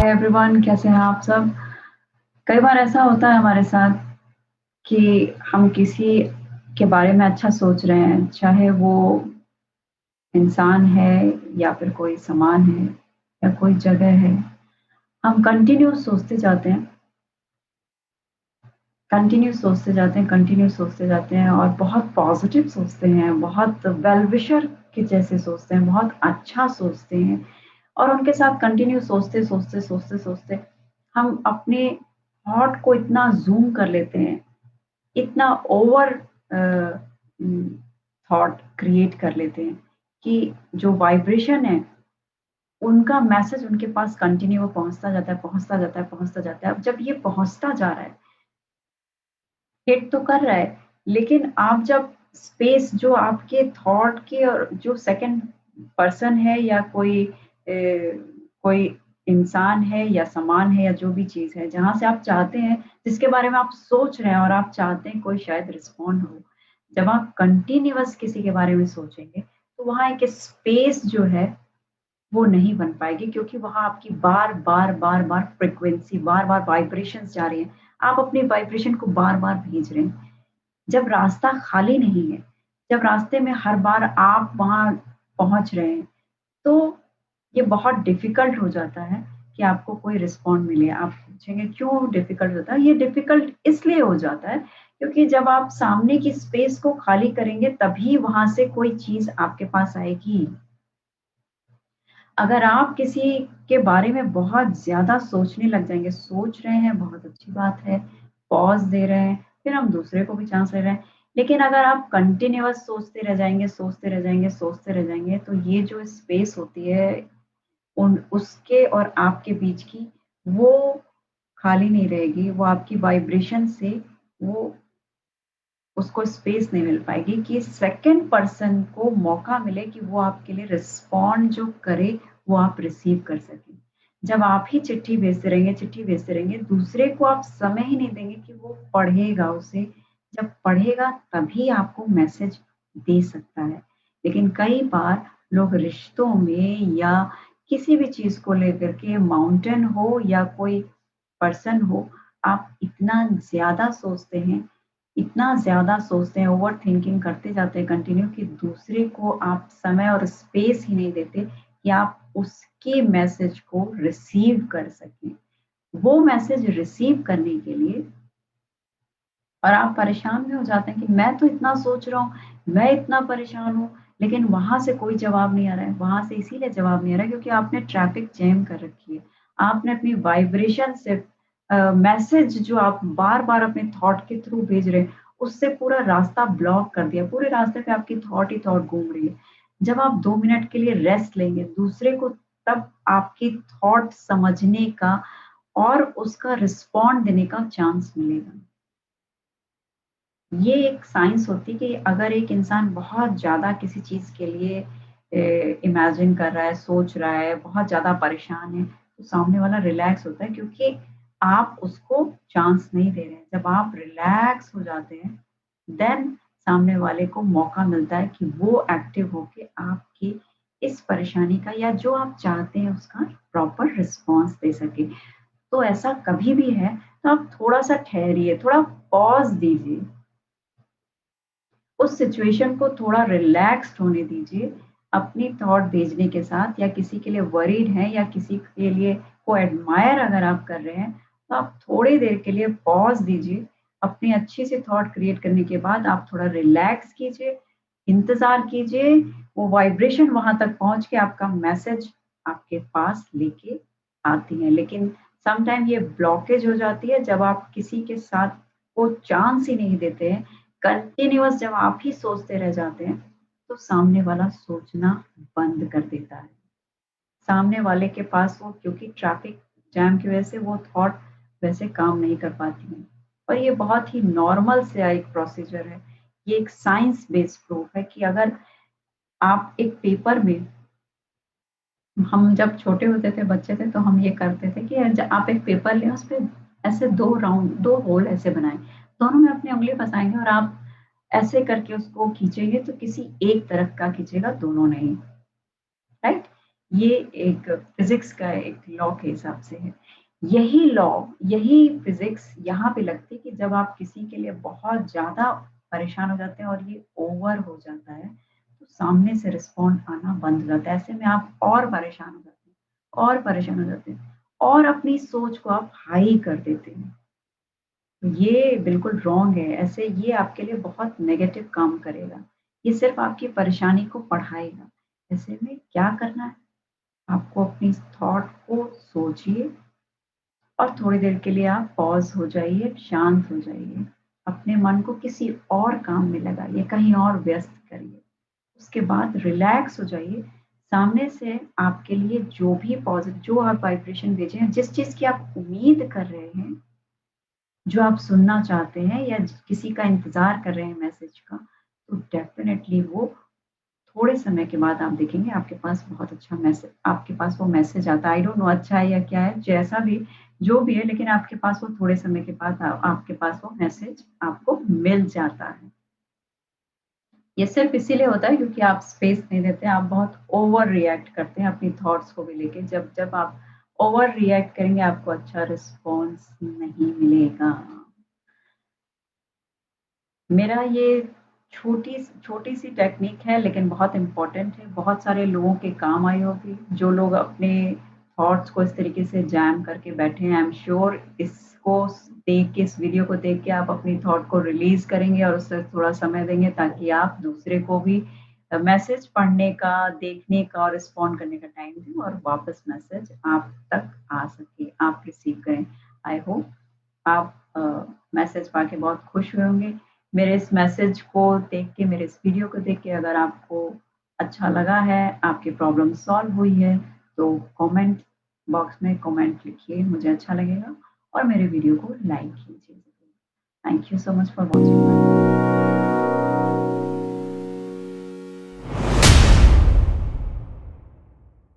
Hi everyone, कैसे हैं आप सब। कई बार ऐसा होता है हमारे साथ कि हम किसी के बारे में अच्छा सोच रहे हैं, चाहे वो इंसान है या फिर कोई सामान है या कोई जगह है। हम कंटिन्यू सोचते जाते हैं, कंटिन्यू सोचते जाते हैं, कंटिन्यू सोचते जाते हैं और बहुत पॉजिटिव सोचते हैं, बहुत वेल विशर के जैसे सोचते हैं, बहुत अच्छा सोचते हैं और उनके साथ कंटिन्यू सोचते, सोचते, सोचते, सोचते हम अपने थॉट को इतना ज़ूम कर लेते हैं, इतना ओवर थॉट क्रिएट कर लेते हैं कि जो वाइब्रेशन है, उनका मैसेज उनके पास कंटिन्यू वो पहुँचता जाता है, पहुँचता जाता है, पहुँचता जाता है। अब जब ये पहुँचता जा रहा है, हिट तो कर रहा है, लेकिन आप जब स्पेस जो आपके थॉट के और जो सेकंड पर्सन है या कोई इंसान है या सामान है या जो भी चीज़ है, जहाँ से आप चाहते हैं, जिसके बारे में आप सोच रहे हैं और आप चाहते हैं कोई शायद रिस्पॉन्ड हो। जब आप कंटीन्यूअस किसी के बारे में सोचेंगे, तो वहाँ एक स्पेस जो है वो नहीं बन पाएगी, क्योंकि वहाँ आपकी बार-बार, बार-बार फ्रीक्वेंसी, बार-बार वाइब्रेशंस जा रही हैं। आप अपनी वाइब्रेशन को बार-बार भेज रहे हैं। जब रास्ता खाली नहीं है, जब रास्ते में हर बार आप वहाँ पहुँच रहे हैं, तो ये बहुत डिफ़िकल्ट हो जाता है कि आपको कोई रिस्पॉन्ड मिले। आप पूछेंगे क्यों डिफ़िकल्ट होता है? ये डिफ़िकल्ट इसलिए हो जाता है क्योंकि जब आप सामने की स्पेस को खाली करेंगे, तभी वहाँ से कोई चीज़ आपके पास आएगी। अगर आप किसी के बारे में बहुत ज़्यादा सोचने लग जाएँगे, सोच रहे हैं बहुत अच्छी बात है, पॉज़ दे रहे हैं, फिर हम दूसरे को भी चांस ले रहे हैं। लेकिन अगर आप कंटीन्यूअस सोचते रह जाएँगे, सोचते रह जाएँगे, सोचते रह जाएँगे, तो ये जो स्पेस होती है उन उसके और आपके बीच की, वो खाली नहीं रहेगी, वो आपकी वाइब्रेशन से वो उसको स्पेस नहीं मिल पाएगी कि सेकंड पर्सन को मौका मिले कि वो आपके लिए रिस्पॉन्ड जो करे, वो आप रिसीव कर सकें। जब आप ही चिट्ठी भेजते रहेंगे, दूसरे को आप समय ही नहीं देंगे कि वो पढ़ेगा उसे, जब पढ़ेगा तभी आपको मैसेज दे सकता है। लेकिन कई बार लोग रिश्तों में या किसी भी चीज़ को लेकर के, माउंटेन हो या कोई पर्सन हो, आप इतना ज़्यादा सोचते हैं, ओवरथिंकिंग करते जाते हैं कंटिन्यू कि दूसरे को आप समय और स्पेस ही नहीं देते कि आप उसके मैसेज को रिसीव कर सकें। वो मैसेज रिसीव करने के लिए और आप परेशान भी हो जाते हैं कि मैं तो इतना सोच रहा हूँ, मैं इतना परेशान हूँ, लेकिन वहाँ से कोई जवाब नहीं आ रहा है। वहाँ से इसीलिए जवाब नहीं आ रहा है क्योंकि आपने ट्रैफ़िक जैम कर रखी है। आपने अपनी वाइब्रेशन से मैसेज जो आप बार-बार अपने थॉट के थ्रू भेज रहे हैं, उससे पूरा रास्ता ब्लॉक कर दिया। पूरे रास्ते पे आपकी थॉट ही थॉट घूम रही है। जब आप 2 मिनट के लिए रेस्ट लेंगे, दूसरे को तब आपकी थॉट समझने का और उसका रिस्पॉन्ड देने का चांस मिलेगा। ये एक साइंस होती है कि अगर एक इंसान बहुत ज़्यादा किसी चीज़ के लिए इमेजिन कर रहा है, सोच रहा है, बहुत ज़्यादा परेशान है, तो सामने वाला रिलैक्स होता है क्योंकि आप उसको चांस नहीं दे रहे हैं। जब आप रिलैक्स हो जाते हैं, देन सामने वाले को मौका मिलता है कि वो एक्टिव होके आपकी इस परेशानी का या जो आप चाहते हैं उसका प्रॉपर रिस्पॉन्स दे सके। तो ऐसा कभी भी है, तो आप थोड़ा-सा ठहरिए, थोड़ा पॉज़ दीजिए। उस सिचुएशन को थोड़ा रिलैक्स्ड होने दीजिए, अपनी थॉट भेजने के साथ या किसी के लिए वरीड हैं या किसी के लिए को एडमायर अगर आप कर रहे हैं, तो आप थोड़ी देर के लिए पॉज़ दीजिए। अपनी अच्छी सी थॉट क्रिएट करने के बाद आप थोड़ा रिलैक्स कीजिए, इंतज़ार कीजिए, वो वाइब्रेशन वहाँ तक पहुँच के आपका मैसेज आपके पास लेके आती है। लेकिन सम टाइम ये ब्लॉकेज हो जाती है जब आप किसी के साथ को चांस ही नहीं देते हैं, कंटीन्यूअस जब आप ही सोचते रह जाते हैं, तो सामने वाला सोचना बंद कर देता है। सामने वाले के पास वो क्योंकि ट्रैफिक जैम की वज़ह से वो थॉट वैसे काम नहीं कर पाती हैं और ये बहुत ही नॉर्मल सा एक प्रोसीजर है। ये एक साइंस बेस्ड प्रूफ है कि अगर आप एक पेपर में हम जब छोटे होते थे, बच्चे थे, तो हम ये करते थे कि ज आप एक पेपर लें, उसपे ऐसे 2 होल ऐसे बनाएँ। दोनों में अपनी उँगली फँसाएँगे और आप ऐसे करके उसको खींचेंगे तो किसी एक तरफ का खींचेगा, दोनों नहीं, राइट? ये एक फिज़िक्स का एक लॉ के हिसाब से है। यही लॉ, यही फिज़िक्स यहाँ पे लगती है कि जब आप किसी के लिए बहुत ज़्यादा परेशान हो जाते हैं और ये ओवर हो जाता है, तो सामने से रिस्पॉन्ड आना बंद हो जाता है। ऐसे में आप और परेशान हो जाते हैं, और परेशान हो जाते हैं और अपनी सोच को आप हाई कर देते हैं। तो ये बिल्कुल रॉन्ग है, ऐसे ये आपके लिए बहुत नेगेटिव काम करेगा। ये सिर्फ़ आपकी परेशानी को बढ़ाएगा। ऐसे में क्या करना है? आपको अपनी थॉट को सोचिए और थोड़ी देर के लिए आप पॉज़ हो जाइए, शांत हो जाइए। अपने मन को किसी और काम में लगाइए, कहीं और व्यस्त करिए। उसके बाद रिलैक्स हो जाइए। सामने से आपके लिए जो भी जो आप वाइब्रेशन भेजे हैं, जिस चीज़ की आप उम्मीद कर रहे हैं, जो आप सुनना चाहते हैं या किसी का इंतज़ार कर रहे हैं मैसेज का, तो डेफ़िनेटली वो थोड़े समय के बाद आप देखेंगे आपके पास वो मैसेज आता है। आई डोंट नो अच्छा है या क्या है, जैसा भी जो भी है लेकिन आपके पास वो थोड़े समय के बाद आपके पास वो मैसेज आपको मिल जाता है। ये सिर्फ़ इसीलिए होता है क्योंकि आप स्पेस नहीं देते, आप बहुत ओवर रिएक्ट करते हैं अपनी थॉट्स को भी लेके। जब जब आप ओवर रिएक्ट करेंगे आपको अच्छा रिस्पॉन्स नहीं मिलेगा। मेरा ये छोटी-सी टेक्निक है लेकिन बहुत इम्पोर्टेंट है, बहुत सारे लोगों के काम आई होगी, जो लोग अपने थॉट्स को इस तरीके से जैम करके बैठे हैं। आई एम श्योर इसको देख के इस वीडियो को देख के आप अपनी थॉट को रिलीज़ करेंगे और उससे थोड़ा समय देंगे ताकि आप दूसरे को भी मैसेज पढ़ने का, देखने का और रिस्पॉन्ड करने का टाइम दें और वापस मैसेज आप तक आ सके, आप रिसीव करें। आई होप आप मैसेज पाके बहुत खुश हुए होंगे। मेरे इस मैसेज को देख के, मेरे इस वीडियो को देख के अगर आपको अच्छा लगा है, आपकी प्रॉब्लम सॉल्व हुई है, तो कमेंट बॉक्स में कमेंट लिखिए, मुझे अच्छा लगेगा और मेरे वीडियो को लाइक कीजिए ज़रूर। Thank you so much for watching my